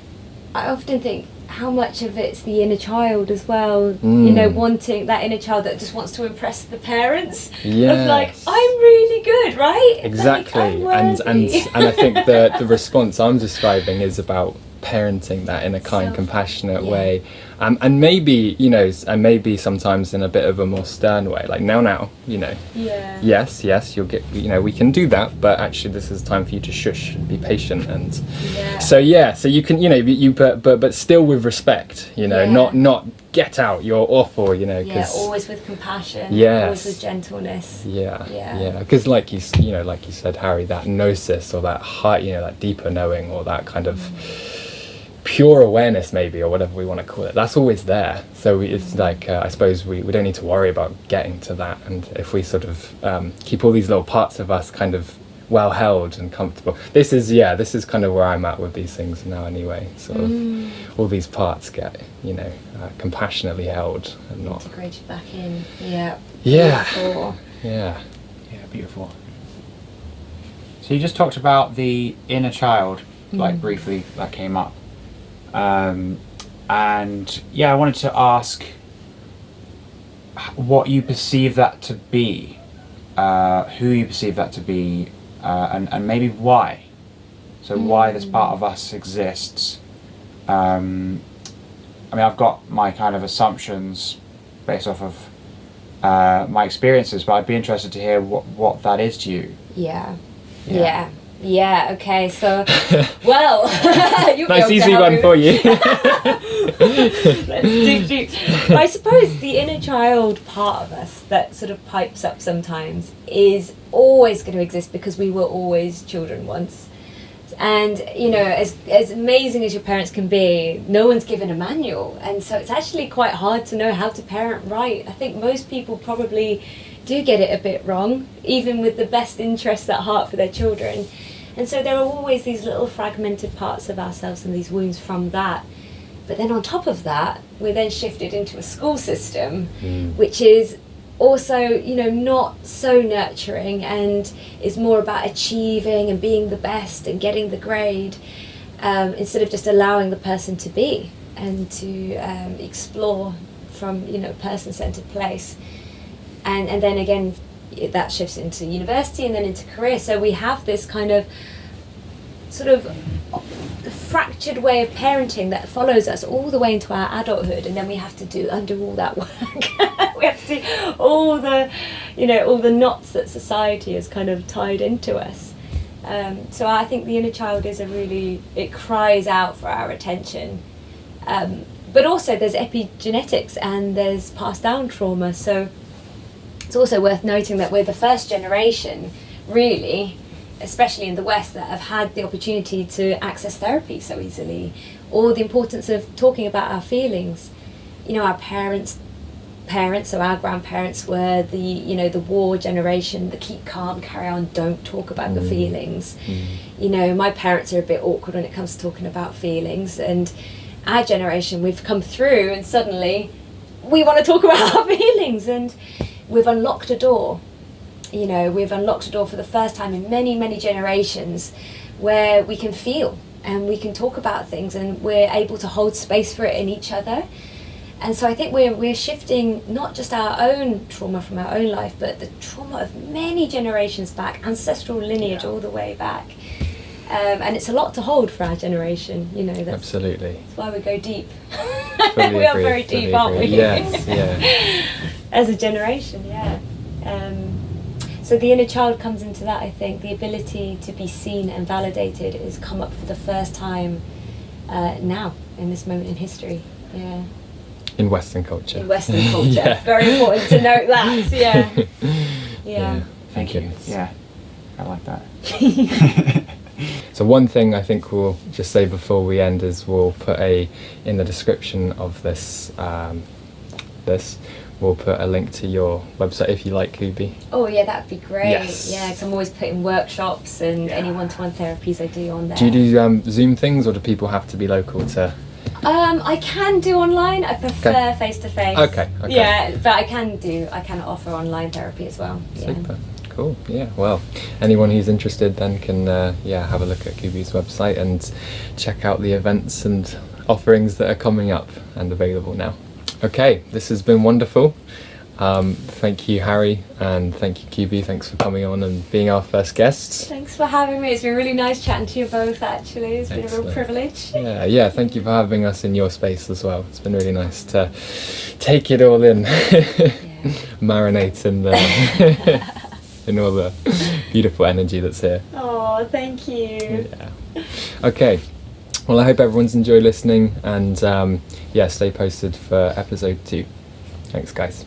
I often think how much of it's the inner child as well, you know, wanting that inner child that just wants to impress the parents. Yes. Of like, I'm really good, right? Exactly. Like, I'm and worthy. I think the response I'm describing is about parenting that in a kind, So, compassionate yeah. way, and maybe, you know, and maybe sometimes in a bit of a more stern way, like now, you know, Yeah. yes, you'll get, you know, we can do that, but actually this is time for you to shush and be patient, and Yeah. so you can, you know, but still with respect, you know, Yeah. not get out, you're awful, you know, Yeah, because always with compassion. Yes. Always with gentleness. yeah, because like you said, Harry, that gnosis, or that high, you know, that deeper knowing, or that kind of pure awareness, maybe, or whatever we want to call it, that's always there. So it's like, I suppose we don't need to worry about getting to that, and if we sort of keep all these little parts of us kind of well held and comfortable, this is kind of where I'm at with these things now anyway, sort of all these parts get, you know, compassionately held and not Integrated back in. Yeah. Yeah. Beautiful. yeah Beautiful. So you just talked about the inner child, like briefly, that came up. And yeah, I wanted to ask what you perceive that to be, who you perceive that to be, and maybe why. So why this part of us exists. I mean, I've got my kind of assumptions based off of my experiences, but I'd be interested to hear what that is to you. Yeah, okay, so, well, you'll be nice able to easy help one me for with- you. Let's dig deep. I suppose the inner child part of us that sort of pipes up sometimes is always going to exist because we were always children once. And, you know, as amazing as your parents can be, no one's given a manual. And so it's actually quite hard to know how to parent right. I think most people probably do get it a bit wrong, even with the best interests at heart for their children. And so there are always these little fragmented parts of ourselves and these wounds from that. But then on top of that, we're then shifted into a school system, which is also, you know, not so nurturing and is more about achieving and being the best and getting the grade, instead of just allowing the person to be and to explore from, you know, person-centered place. And then again, that shifts into university and then into career. So we have this kind of sort of fractured way of parenting that follows us all the way into our adulthood, and then we have to undo all that work. We have to do all the, you know, all the knots that society has kind of tied into us. So I think the inner child is it cries out for our attention. But also there's epigenetics and there's passed down trauma. So it's also worth noting that we're the first generation, really, especially in the West, that have had the opportunity to access therapy so easily, or the importance of talking about our feelings. You know, our parents, so our grandparents were the war generation, the keep calm, carry on, don't talk about your feelings. You know, my parents are a bit awkward when it comes to talking about feelings, and our generation, we've come through and suddenly we want to talk about our feelings, and we've unlocked a door. You know, we've unlocked a door for the first time in many, many generations where we can feel and we can talk about things and we're able to hold space for it in each other. And so I think we're shifting not just our own trauma from our own life, but the trauma of many generations back, ancestral lineage all the way back. And it's a lot to hold for our generation, you know. Absolutely. That's why we go deep. Fully We are agree, very fully deep, aren't we? agree. Yes, yeah. As a generation, yeah. So the inner child comes into that, I think. The ability to be seen and validated has come up for the first time now, in this moment in history. Yeah. In Western culture. In Western culture. Yeah. Very important to note that, yeah. Yeah. Thank you. Goodness. Yeah, I like that. So one thing I think we'll just say before we end is we'll put in the description of this, we'll put a link to your website if you like, Kubi. Oh yeah, that'd be great. Yes. Yeah, because I'm always putting workshops and any one-to-one therapies I do on there. Do you do Zoom things, or do people have to be local to? I can do online. I prefer face-to-face. Okay. Yeah, but I can offer online therapy as well. Yeah. Super. Cool. Yeah. Well, anyone who's interested then can have a look at Kubi's website and check out the events and offerings that are coming up and available now. Okay, this has been wonderful. Thank you, Harry, and thank you, Kubi. Thanks for coming on and being our first guests. Thanks for having me. It's been really nice chatting to you both, actually. It's been a real privilege. Yeah, thank you for having us in your space as well. It's been really nice to take it all in, marinate in in all the beautiful energy that's here. Oh, thank you. Yeah. Okay. Well, I hope everyone's enjoyed listening, and stay posted for episode 2. Thanks, guys.